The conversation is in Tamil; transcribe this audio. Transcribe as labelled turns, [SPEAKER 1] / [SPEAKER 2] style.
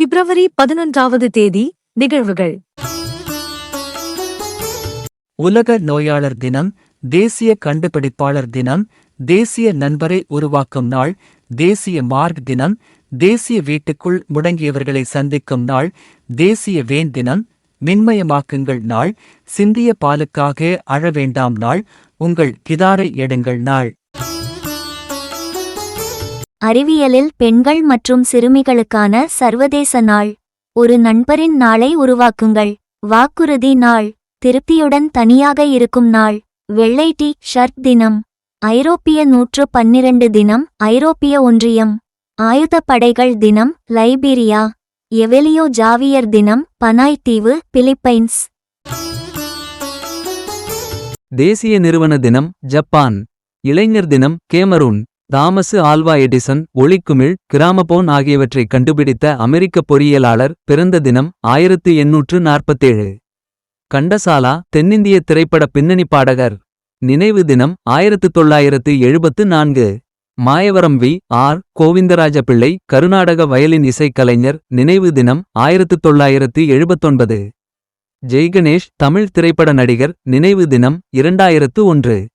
[SPEAKER 1] பிப்ரவரி 11வது தேதி. நிகழ்வுகள்.
[SPEAKER 2] உலக நோயாளர் தினம், தேசிய கண்டுபிடிப்பாளர் தினம், தேசிய நண்பரை உருவாக்கும் நாள், தேசிய மார்க் தினம், தேசிய வீட்டுக்குள் முடங்கியவர்களை சந்திக்கும் நாள், தேசிய வேன் தினம், மின்மயமாக்குங்கள் நாள், சிந்திய பாலுக்காக அழ வேண்டாம் நாள், உங்கள் கிதாரை எடுங்கள் நாள்.
[SPEAKER 3] அறிவியலில் பெண்கள் மற்றும் சிறுமிகளுக்கான சர்வதேச நாள். ஒரு நண்பரின் நாளை உருவாக்குங்கள். வாக்குறுதி நாள். திருப்தியுடன் தனியாக இருக்கும் நாள். வெள்ளை டி ஷர்ட் தினம். ஐரோப்பிய 112 தினம். ஐரோப்பிய ஒன்றியம். ஆயுதப் படைகள் தினம். லைபீரியா. எவெலியோ ஜாவியர் தினம். பனாய் தீவு, பிலிப்பைன்ஸ்.
[SPEAKER 4] தேசிய நிறுவன தினம். ஜப்பான். இளைஞர் தினம். கேமரூன். தாமசு ஆல்வா எடிசன் ஒளிக்குமிழ், கிராமபோன் ஆகியவற்றை கண்டுபிடித்த அமெரிக்க பொறியியலாளர் பிறந்த தினம் 1847. கண்டசாலா தென்னிந்திய திரைப்பட பின்னணி பாடகர். நினைவு தினம் 1974. மாயவரம் வி. ஆர். கோவிந்தராஜ பிள்ளை கருநாடக வயலின் இசைக்கலைஞர். நினைவு தினம் 1979. ஜெய்கணேஷ் தமிழ் திரைப்பட நடிகர். நினைவு தினம் 2001.